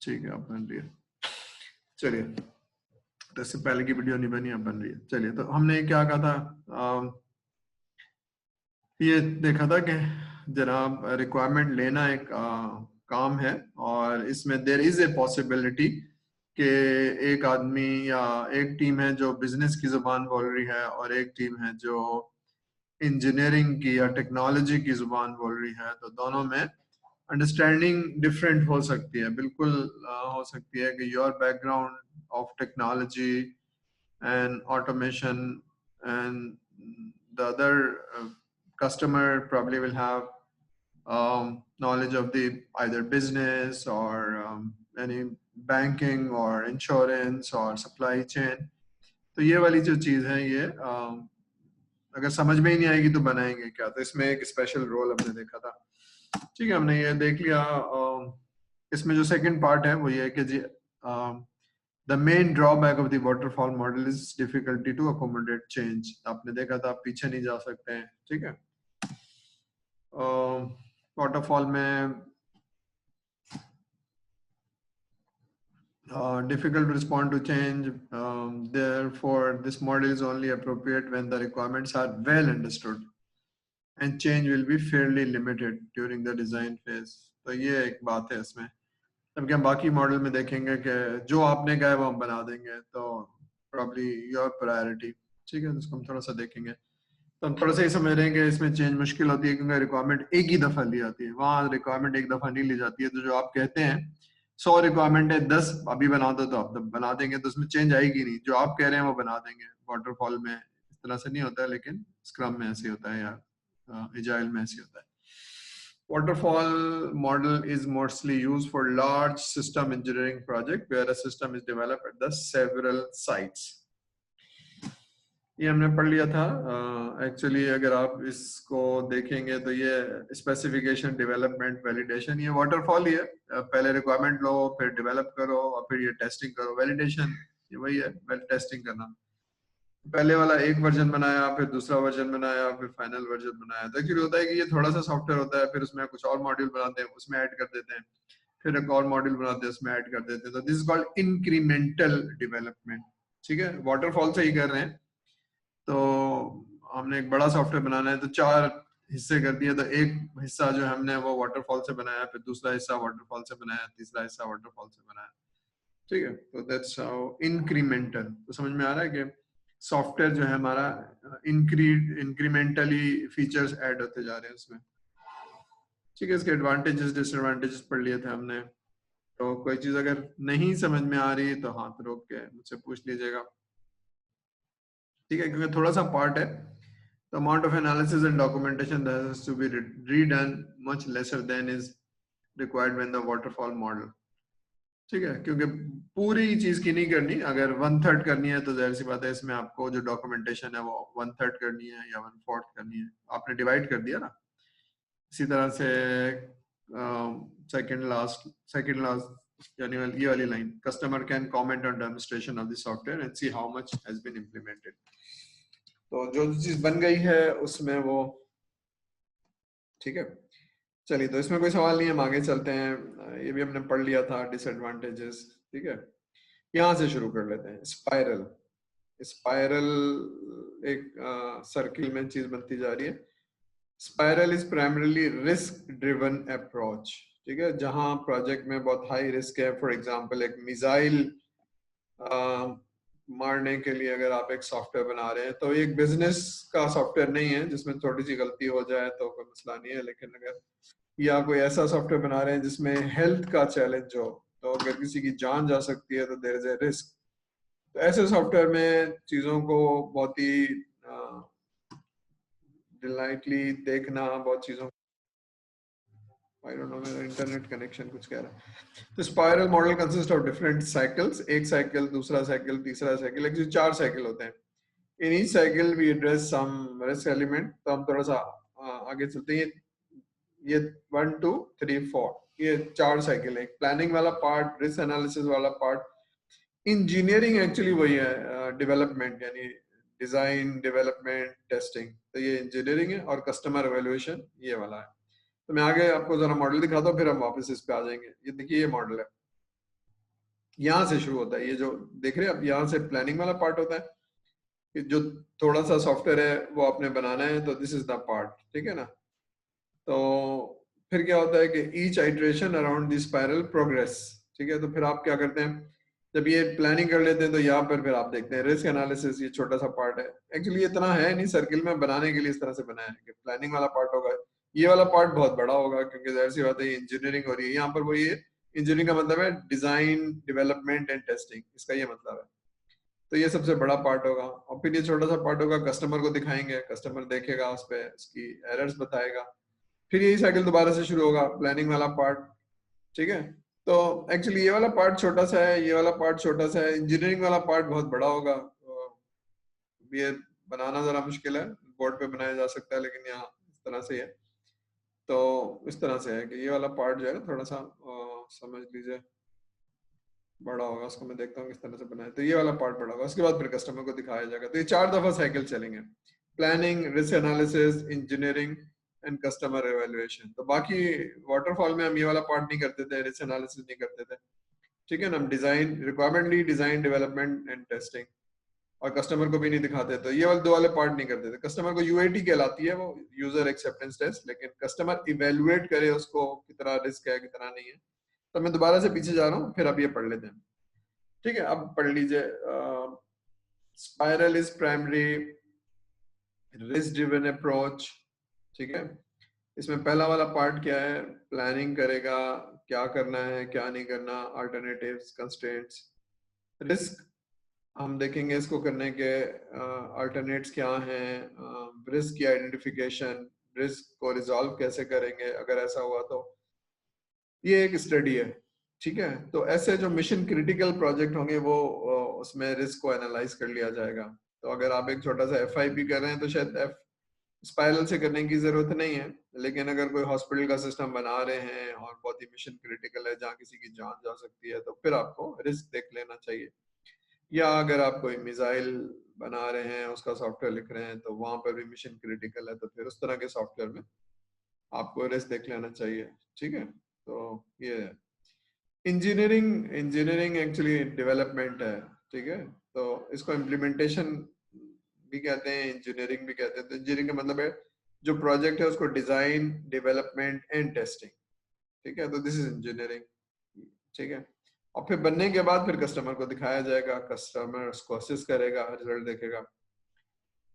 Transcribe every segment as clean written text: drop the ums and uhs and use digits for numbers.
ठीक है, अब बन रही है। चलिए, तो इससे पहले की वीडियो नहीं बनी, अब बन रही है। चलिए, तो हमने क्या कहा था, ये देखा था कि जनाब रिक्वायरमेंट लेना एक काम है, और इसमें देर इज ए पॉसिबिलिटी कि एक आदमी या एक टीम है जो बिजनेस की जुबान बोल रही है, और एक टीम है जो इंजीनियरिंग की या टेक्नोलॉजी की जुबान बोल रही है। तो दोनों में अंडरस्टैंडिंग डिफरेंट हो सकती है, बिल्कुल हो सकती है कि your background of technology and automation, and the other customer probably will have knowledge of the either business or any banking or insurance or supply chain. तो ये वाली जो चीज है, ये अगर समझ में ही नहीं आएगी तो बनाएंगे क्या? तो इसमें एक स्पेशल रोल हमने देखा था। ठीक है, हमने ये देख लिया। इसमें जो सेकंड पार्ट है वो ये है कि जी The main drawback of the waterfall model is difficulty to accommodate change. आपने देखा था, आप पीछे नहीं जा सकते हैं। ठीक है, waterfall में difficult to respond to change. Therefore, this model is only appropriate when the requirements are well understood, and change will be fairly limited during the design phase. तो ये एक बात है इसमें। जबकि हम बाकी मॉडल में देखेंगे कि जो आपने कहा है वो हम बना देंगे, तो प्रॉब्ली योर प्रायोरिटी। ठीक है, इसको हम थोड़ा सा देखेंगे। तो हम थोड़ा सा ही समझ रहे हैं कि इसमें चेंज मुश्किल होती है, क्योंकि रिक्वायरमेंट एक ही दफा ली जाती है। वहाँ रिक्वायरमेंट एक दफा नहीं ली जाती है। तो जो आप कहते हैं 100 रिक्वायरमेंट है, 10 अभी बना दो, तो आप बना देंगे, तो उसमें चेंज आएगी नहीं। जो आप कह रहे हैं वो बना देंगे। वाटरफॉल में इस तरह से नहीं होता है, लेकिन स्क्रम में ऐसे होता है, या एजाइल में ऐसे होता है। Waterfall model is mostly used for large system engineering project where a system is developed at the several sites. ये हमने पढ़ लिया था। एक्चुअली अगर आप इसको देखेंगे तो ये स्पेसिफिकेशन, डेवलपमेंट, वैलिडेशन, ये वाटरफॉल ही है। पहले रिक्वायरमेंट लो, फिर डेवलप करो, और फिर ये टेस्टिंग करो। वैलिडेशन ये वही है, टेस्टिंग करना। पहले वाला एक वर्जन बनाया, फिर दूसरा वर्जन बनाया, फिर फाइनल वर्जन बनाया। तो एक्चुअली होता है कि ये थोड़ा सा सॉफ्टवेयर होता है, फिर उसमें कुछ और मॉड्यूल बनाते हैं, उसमें ऐड कर देते हैं, फिर एक और मॉड्यूल बनाते हैं, उसमें ऐड कर देते हैं। तो this is called incremental development. ठीक है, वाटरफॉल से ही कर रहे हैं। तो हमने एक बड़ा सॉफ्टवेयर बनाना है, तो 4 हिस्से कर दिए। तो एक हिस्सा जो हमने वो वाटरफॉल से बनाया, फिर दूसरा हिस्सा वाटरफॉल से बनाया, तीसरा हिस्सा वाटरफॉल से बनाया। ठीक है, तो दैट्स हाउ इंक्रीमेंटल। तो समझ में आ रहा है कि सॉफ्टवेयर जो है हमारा इंक्रीमेंटली फीचर्स ऐड होते जा रहे हैं उसमें। ठीक है, इसके एडवांटेजेस, डिसएडवांटेजेस पढ़ लिए थे हमने। तो कोई चीज अगर नहीं समझ में आ रही तो हाथ रोक के मुझसे पूछ लीजिएगा। ठीक है, क्योंकि थोड़ा सा पार्ट है। The amount of analysis and documentation that has to be redone much lesser than is required when the waterfall model. ठीक है, क्योंकि पूरी चीज की नहीं करनी। अगर 1/3 करनी है तो जाहिर सी बात है इसमें आपको जो डॉक्यूमेंटेशन है वो 1/3 करनी है या 1/4 करनी है। आपने डिवाइड कर दिया ना। इसी तरह से सेकंड लास्ट यानी ये वाली line, customer can comment on demonstration of the software and see how much has been implemented. तो जो चीज बन गई है उसमें वो। ठीक है, चलिए, तो इसमें कोई सवाल नहीं है, हम आगे चलते हैं। ये भी हमने पढ़ लिया था, डिसएडवांटेजेस। ठीक है, यहाँ से शुरू कर लेते हैं। स्पाइरल एक सर्किल में चीज बनती जा रही है। Spiral is primarily risk driven approach. ठीक है, जहां प्रोजेक्ट में बहुत हाई रिस्क है। फॉर एग्जांपल, एक मिसाइल मारने के लिए अगर आप एक सॉफ्टवेयर बना रहे हैं, तो एक बिजनेस का सॉफ्टवेयर नहीं है जिसमें थोड़ी सी गलती हो जाए तो कोई मसला नहीं है। लेकिन अगर या कोई ऐसा सॉफ्टवेयर बना रहे हैं जिसमें हेल्थ का चैलेंज हो, तो अगर किसी की जान जा सकती है तो देयर इज ए रिस्क। तो ऐसे सॉफ्टवेयर में चीजों को बहुत ही डिलाइटली देखना, बहुत चीजों, आई डोंट नो मेरा इंटरनेट कनेक्शन कुछ कह रहा है। तो spiral model consist of different cycles, एक साइकिल, दूसरा साइकिल, तीसरा साइकिल, एक्चुअली 4 साइकिल होते हैं। In each cycle we address some risk element. तो हम थोड़ा सा आगे चलते हैं। ये 1 2 3 4 ये 4 साइकिल है। प्लानिंग वाला पार्ट, रिस्क एनालिसिस वाला पार्ट, इंजीनियरिंग एक्चुअली वही है, डेवलपमेंट यानी डिजाइन, डेवलपमेंट, टेस्टिंग। तो ये इंजीनियरिंग है, और कस्टमर एवेल्युएशन ये वाला है। तो मैं आगे आपको जरा मॉडल दिखाता हूँ, फिर हम वापस इस पे आ जाएंगे। ये देखिए, ये मॉडल है। यहाँ से शुरू होता है। ये जो देख रहे हैं आप, यहाँ से प्लानिंग वाला पार्ट होता है कि जो थोड़ा सा सॉफ्टवेयर है वो आपने बनाना है, तो दिस इज द पार्ट, ठीक है ना। तो फिर क्या होता है कि each iteration around the spiral progress, ठीक है। तो फिर आप क्या करते हैं, जब ये प्लानिंग कर लेते हैं तो यहाँ पर फिर आप देखते हैं रिस्क एनालिसिस, ये छोटा सा पार्ट है। एक्चुअली इतना है नहीं, सर्किल में बनाने के लिए इस तरह से बनाया है कि प्लानिंग वाला पार्ट होगा, ये वाला पार्ट बहुत बड़ा होगा, क्योंकि जाहिर सी बात है इंजीनियरिंग हो रही है यहाँ पर। वो ये इंजीनियरिंग का मतलब है डिजाइन, डेवलपमेंट एंड टेस्टिंग, इसका ये मतलब है। तो ये सबसे बड़ा पार्ट होगा। और फिर ये छोटा सा पार्ट होगा, कस्टमर को दिखाएंगे, कस्टमर देखेगा, उस पर उसकी एरर्स बताएगा। फिर यही साइकिल दोबारा से शुरू होगा, प्लानिंग वाला पार्ट, ठीक है। तो एक्चुअली ये वाला पार्ट छोटा सा है, ये वाला पार्ट छोटा सा है, इंजीनियरिंग वाला पार्ट बहुत बड़ा होगा। तो ये बनाना जरा मुश्किल है, बोर्ड पे बनाया जा सकता है, लेकिन यहाँ इस तरह से है। तो इस तरह से है कि ये वाला पार्ट जो है ना थोड़ा सा समझ लीजिए बड़ा होगा। उसको मैं देखता हूँ किस तरह से बनाया। तो ये वाला पार्ट बड़ा होगा, उसके बाद फिर कस्टमर को दिखाया जाएगा। तो ये 4 दफा साइकिल चलेंगे, planning, risk analysis, engineering and customer evaluation. तो बाकी वाटरफॉल में हम ये वाला पार्ट नहीं करते थे, रिस्क एनालिसिस नहीं करते थे, ठीक है ना। हम डिजाइन, रिक्वायरमेंट ली, डिजाइन, डेवलपमेंट एंड टेस्टिंग, और कस्टमर को भी नहीं दिखाते। तो ये वाले 2 वाले पार्ट नहीं करते थे। कस्टमर को यूएटी कहलाती है वो, यूजर एक्सेप्टेंस टेस्ट, लेकिन कस्टमर इवेलुएट करे उसको कितना रिस्क है कितना नहीं है। तो मैं दोबारा से पीछे जा रहा हूँ, फिर आप ये पढ़ लेते हैं, ठीक है। अब पढ़ लीजिए, spiral is primary risk driven approach, ठीक है। इसमें पहला वाला पार्ट क्या है, प्लानिंग करेगा, क्या करना है क्या नहीं करना, अल्टरनेटिव्स, कंस्ट्रेंट्स, रिस्क हम देखेंगे इसको करने के अल्टरनेट्स क्या हैं, रिस्क की आइडेंटिफिकेशन, रिस्क को रिजॉल्व कैसे करेंगे अगर ऐसा हुआ तो। ये एक स्टडी है, ठीक है। तो ऐसे जो मिशन क्रिटिकल प्रोजेक्ट होंगे वो उसमें रिस्क को एनालाइज कर लिया जाएगा। तो अगर आप एक छोटा सा एफआईपी कर रहे हैं तो शायद एफ स्पाइरल से करने की जरूरत नहीं है, लेकिन अगर कोई हॉस्पिटल का सिस्टम बना रहे हैं और बहुत ही मिशन क्रिटिकल है जहाँ किसी की जान जा सकती है, तो फिर आपको रिस्क देख लेना चाहिए। या अगर आप कोई मिसाइल बना रहे हैं, उसका सॉफ्टवेयर लिख रहे हैं, तो वहां पर भी मिशन क्रिटिकल है, तो फिर उस तरह के सॉफ्टवेयर में आपको रिस्क देख लेना चाहिए, ठीक है। तो ये इंजीनियरिंग, इंजीनियरिंग एक्चुअली डेवलपमेंट है, ठीक है। तो इसको इम्प्लीमेंटेशन भी कहते हैं, इंजीनियरिंग भी कहते हैं। तो इंजीनियरिंग का मतलब है जो प्रोजेक्ट है उसको डिजाइन, डेवलपमेंट एंड टेस्टिंग, ठीक है। तो दिस इज इंजीनियरिंग, ठीक है। और फिर बनने के बाद फिर कस्टमर को दिखाया जाएगा, कस्टमर उसको असिस्ट करेगा, रिजल्ट देखेगा,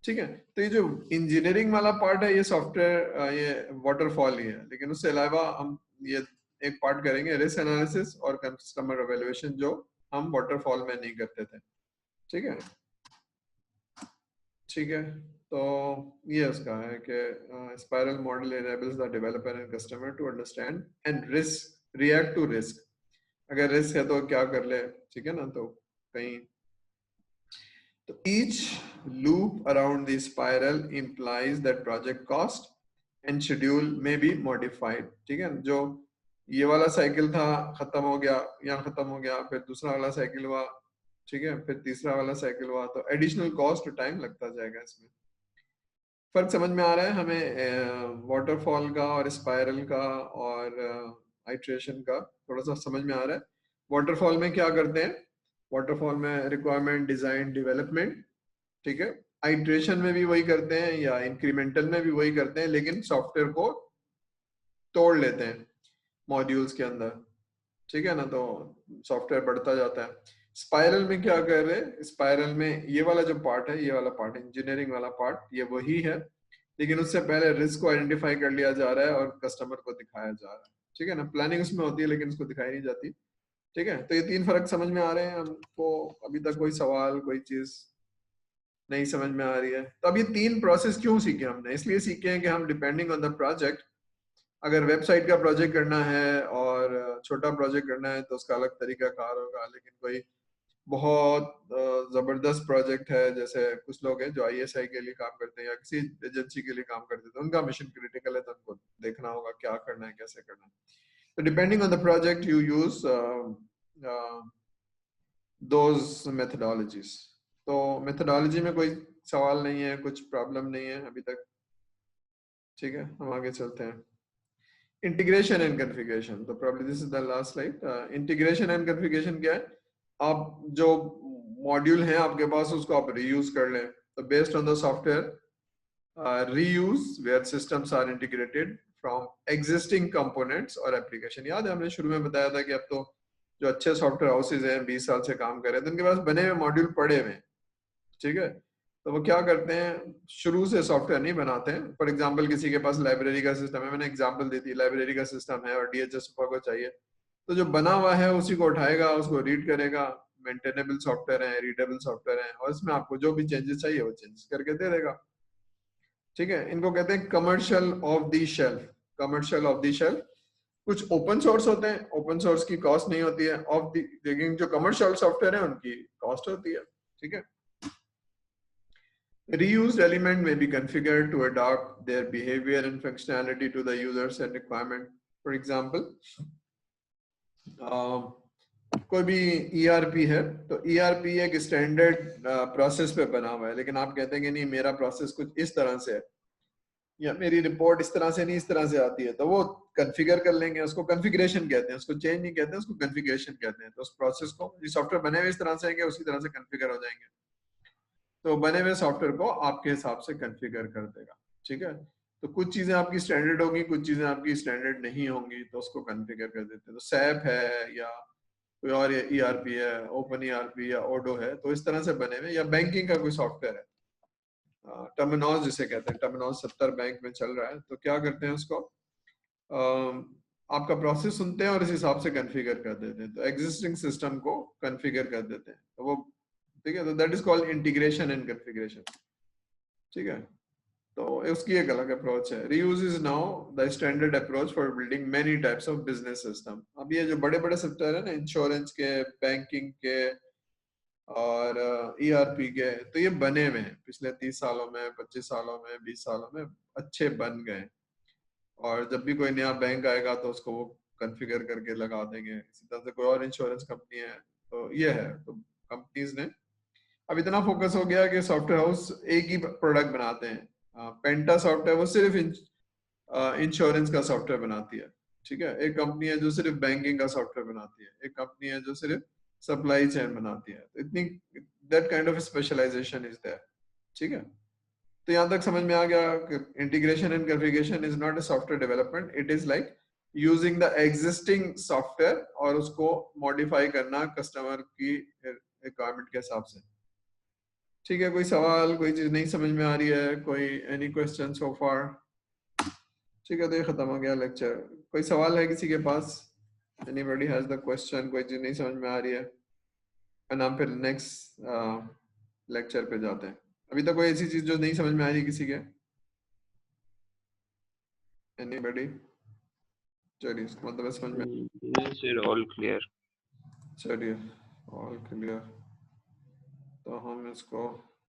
ठीक है। तो ये जो इंजीनियरिंग वाला पार्ट है ये सॉफ्टवेयर, ये वाटरफॉल ही है, लेकिन उससे अलावा हम ये एक पार्ट करेंगे रिस्क एनालिसिस और कस्टमर एवेल्युएशन, जो हम वाटरफॉल में नहीं करते थे, ठीक है। ठीक है। तो ये उसका है कि spiral model enables the developer and customer to understand and risk react to risk. अगर रिस्क है तो क्या कर ले, ठीक है ना। तो कहीं तो each loop around the spiral implies that project cost and schedule may be modified, ठीक है। जो ये वाला साइकिल था खत्म हो गया, यहाँ खत्म हो गया, फिर दूसरा वाला साइकिल हुआ, ठीक है, फिर तीसरा वाला साइकिल हुआ, तो एडिशनल कॉस्ट टाइम लगता जाएगा इसमें। फर्क समझ में आ रहा है हमें वाटरफॉल का और स्पाइरल का और आइट्रेशन का, थोड़ा सा समझ में आ रहा है। वाटरफॉल में क्या करते हैं, वाटरफॉल में रिक्वायरमेंट, डिजाइन, डेवलपमेंट, ठीक है। आइट्रेशन में भी वही करते हैं या इंक्रीमेंटल में भी वही करते हैं, लेकिन सॉफ्टवेयर को तोड़ लेते हैं मॉड्यूल्स के अंदर, ठीक है ना। तो सॉफ्टवेयर बढ़ता जाता है। स्पाइरल में क्या कर रहे हैं, स्पाइरल में ये वाला जो पार्ट है, ये वाला पार्ट इंजीनियरिंग वाला पार्ट, ये वही है, लेकिन उससे पहले रिस्क को आइडेंटिफाई कर लिया जा रहा है और कस्टमर को दिखाया जा रहा है, ठीक है ना। प्लानिंग उसमें होती है लेकिन उसको दिखाई नहीं जाती, ठीक है। तो ये 3 फर्क समझ में आ रहे हैं हमको। अभी तक कोई सवाल, कोई चीज नहीं समझ में आ रही है? तो अब ये 3 प्रोसेस क्यों सीखे हमने, इसलिए सीखे हैं कि हम डिपेंडिंग ऑन द प्रोजेक्ट, अगर वेबसाइट का प्रोजेक्ट करना है और छोटा प्रोजेक्ट करना है तो उसका अलग तरीका कार होगा, लेकिन कोई बहुत जबरदस्त प्रोजेक्ट है, जैसे कुछ लोग हैं जो आईएसआई के लिए काम करते हैं या किसी एजेंसी के लिए काम करते हैं, तो उनका मिशन क्रिटिकल है, तो उनको देखना होगा क्या करना है कैसे करना है। तो depending on the project you use those methodologies. तो मेथडोलॉजी में कोई सवाल नहीं है, कुछ प्रॉब्लम नहीं है अभी तक, ठीक है। हम आगे चलते हैं। इंटीग्रेशन एंड कॉन्फ़िगरेशन, तो probably this is the last slide. Integration and configuration क्या है, आप जो मॉड्यूल हैं आपके पास उसको आप रीयूज कर लें। तो based on the software reuse where systems are integrated from existing components और एप्लीकेशन। याद है हमने शुरू में बताया था कि अब तो जो अच्छे सॉफ्टवेयर हाउसेज हैं 20 साल से काम कर रहे हैं तो उनके पास बने हुए मॉड्यूल पड़े हुए हैं, ठीक है। तो वो क्या करते हैं, शुरू से सॉफ्टवेयर नहीं बनाते हैं। फॉर एग्जांपल किसी के पास लाइब्रेरी का सिस्टम है, मैंने एग्जांपल दी थी, लाइब्रेरी का सिस्टम है और डीएचएस को चाहिए, तो जो बना हुआ है उसी को उठाएगा, उसको रीड करेगा, मेंटेनेबल सॉफ्टवेयर है, रीडेबल सॉफ्टवेयर है, और इसमें आपको जो भी चेंजेस चाहिए वो चेंजेस करके दे देगा, ठीक है। इनको कहते हैं commercial of the shelf. Commercial of the shelf. कुछ ओपन सोर्स होते हैं, ओपन सोर्स की कॉस्ट नहीं होती है, ऑफ द, लेकिन जो कमर्शियल सॉफ्टवेयर है उनकी कॉस्ट होती है, ठीक है। Reused element may be configured to adapt their behavior and functionality to the users and requirement. For example, कोई भी ERP है तो ERP एक स्टैंडर्ड प्रोसेस पे बना हुआ है, लेकिन आप कहते हैं कि नहीं मेरा प्रोसेस कुछ इस तरह से है या मेरी रिपोर्ट इस तरह से नहीं इस तरह से आती है, तो वो कॉन्फ़िगर कर लेंगे, उसको कॉन्फ़िगरेशन कहते हैं, उसको चेंज नहीं कहते हैं, उसको कॉन्फ़िगरेशन कहते हैं। तो उस प्रोसेस को, ये सॉफ्टवेयर बने हुए इस तरह से है कि उसी तरह से कॉन्फ़िगर हो जाएंगे, तो बने हुए सॉफ्टवेयर को आपके हिसाब से कॉन्फ़िगर कर देगा, ठीक है। तो कुछ चीजें आपकी स्टैंडर्ड होंगी, कुछ चीजें आपकी स्टैंडर्ड नहीं होंगी, तो उसको कॉन्फ़िगर कर देते हैं। तो सैप है या कोई और ईआरपी है, ओपन ईआरपी या ओडो है, तो इस तरह से बने हुए, या बैंकिंग का कोई सॉफ्टवेयर है, टर्मिनोस जिसे कहते हैं, टर्मिनोस 70 बैंक में चल रहा है, तो क्या करते हैं उसको आपका प्रोसेस सुनते हैं और इस हिसाब से कॉन्फ़िगर कर देते हैं, तो एग्जिस्टिंग सिस्टम को कॉन्फ़िगर कर देते हैं, तो वो, ठीक है। तो that is called integration and configuration, ठीक है। तो उसकी एक अलग अप्रोच है। Reuse is now the standard approach for building many types of business system. अब ये जो बड़े बड़े सेक्टर है ना, इंश्योरेंस के, बैंकिंग के और ईआरपी के, तो ये बने हुए हैं पिछले 30 सालों में, 25 सालों में, 20 सालों में अच्छे बन गए, और जब भी कोई नया बैंक आएगा तो उसको वो कॉन्फ़िगर करके लगा देंगे। इसी तरह से कोई और इंश्योरेंस कंपनी है, तो ये है, तो कंपनीज ने अब इतना फोकस हो गया कि सॉफ्टवेयर हाउस एक ही प्रोडक्ट बनाते हैं। पेंटा सॉफ्टवेयर वो सिर्फ इंश्योरेंस का सॉफ्टवेयर बनाती है, ठीक है। एक कंपनी है जो सिर्फ बैंकिंग का सॉफ्टवेयर बनाती है, एक कंपनी है जो सिर्फ सप्लाई चेन बनाती है, तो इतनी that kind of specialization is there, ठीक है। तो यहाँ तक समझ में आ गया कि integration and configuration is not a software development, it is like using the existing software और उसको मॉडिफाई करना कस्टमर की रिक्वायरमेंट के हिसाब से, ठीक है। कोई सवाल, कोई चीज नहीं समझ में आ रही है, कोई एनी क्वेश्चन सो फार? ठीक है, तो ये खत्म हो गया लेक्चर। कोई सवाल है किसी के पास? एनीबॉडी हैज द क्वेश्चन, कोई चीज नहीं समझ में आ रही है, एंड हम फिर नेक्स्ट लेक्चर पे जाते हैं। अभी तक कोई ऐसी चीज जो नहीं समझ में आ रही किसी के? एनीबॉडी? चलिए, इसका मतलब है समझ में। नहीं सर, ऑल क्लियर। चलिए, ऑल क्लियर। तो हम इसको,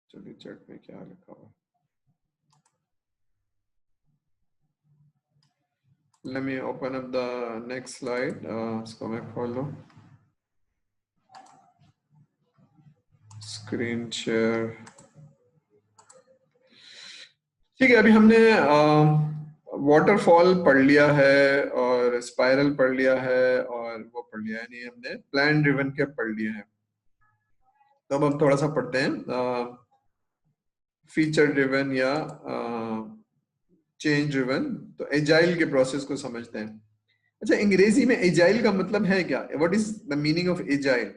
चलिए चेक में क्या लिखा हुआ है, let me open up the next slide, इसको मैं खोल लूं, स्क्रीन शेयर, ठीक है। अभी हमने वाटरफॉल पढ़ लिया है और स्पाइरल पढ़ लिया है और वो पढ़ लिया है, नहीं हमने प्लान ड्रिवन के पढ़ लिए हैं। तो अब हम थोड़ा सा पढ़ते हैं फीचर ड्रिवन या चेंज ड्रिवन, तो एजाइल के प्रोसेस को समझते हैं। अच्छा, अंग्रेजी में एजाइल का मतलब है क्या? What is the meaning of agile?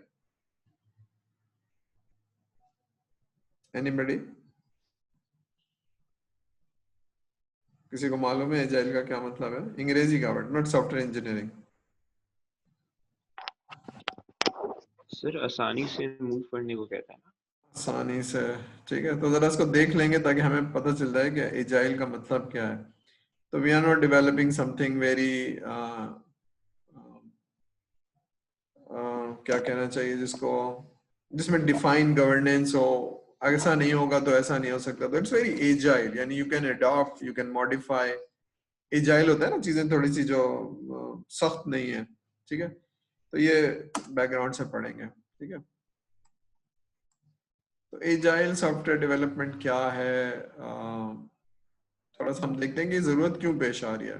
Anybody? किसी को मालूम है एजाइल का क्या मतलब है? अंग्रेजी का word, not software engineering. Sir आसानी से मूव करने को कहता है ना? आसानी से, ठीक है। तो जरा इसको देख लेंगे ताकि हमें पता चल जाए कि एजाइल का मतलब क्या है। तो we are not developing something very, क्या कहना चाहिए जिसको, जिसमें डिफाइन गवर्नेंस हो, ऐसा नहीं होगा तो ऐसा नहीं हो सकता, तो इट्स वेरी एजाइल, यानी you can adopt, you can modify. Agile होता है ना, चीजें थोड़ी सी जो सख्त नहीं है, ठीक है। तो ये बैकग्राउंड से पढ़ेंगे, ठीक है। तो एजाइल सॉफ्टवेयर डेवलपमेंट क्या है, थोड़ा सा हम देखते हैं कि जरूरत क्यों पेश आ रही है।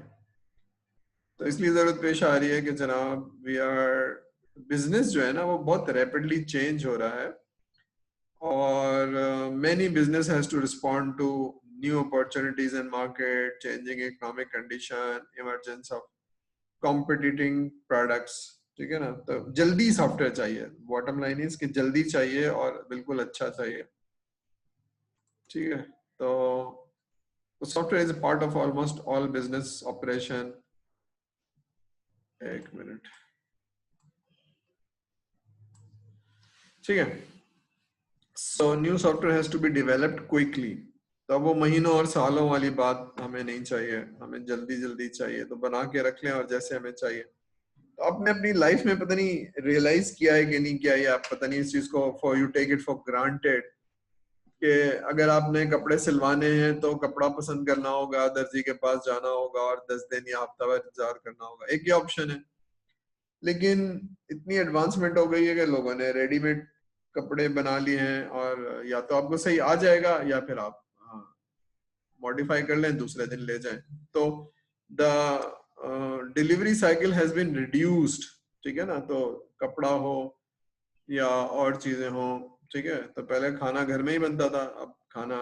तो इसलिए जरूरत पेश आ रही है कि जनाब वी आर बिजनेस जो है ना वो बहुत रैपिडली चेंज हो रहा है और many business has to respond to new opportunities in market, changing economic condition, emergence of competing products. ठीक है ना, तो जल्दी सॉफ्टवेयर चाहिए, बॉटम लाइन इज कि जल्दी चाहिए और बिल्कुल अच्छा चाहिए। ठीक है, तो software is part of almost all business operation. एक मिनट, ठीक है। So new software has to be developed quickly. तो अब वो महीनों और सालों वाली बात हमें नहीं चाहिए, हमें जल्दी जल्दी चाहिए, तो बना के रख लें और जैसे हमें चाहिए। तो आपने अपनी लाइफ में पता नहीं रियलाइज किया है कि नहीं किया, या आप पता नहीं इस चीज को for you take it for granted कि अगर आपने कपड़े सिलवाने हैं तो कपड़ा पसंद करना होगा, दर्जी के पास जाना होगा और 10 दिन या हफ्ता भर इंतजार करना होगा, एक ही ऑप्शन है। लेकिन इतनी एडवांसमेंट हो गई है कि लोगों ने रेडीमेड कपड़े बना लिए हैं और या तो आपको सही आ जाएगा या फिर आप मॉडिफाई कर लें, दूसरे दिन ले जाएं। तो the delivery cycle has been reduced. ठीक है ना, तो कपड़ा हो या और चीजें हो, ठीक है, तो पहले खाना घर में ही बनता था, अब खाना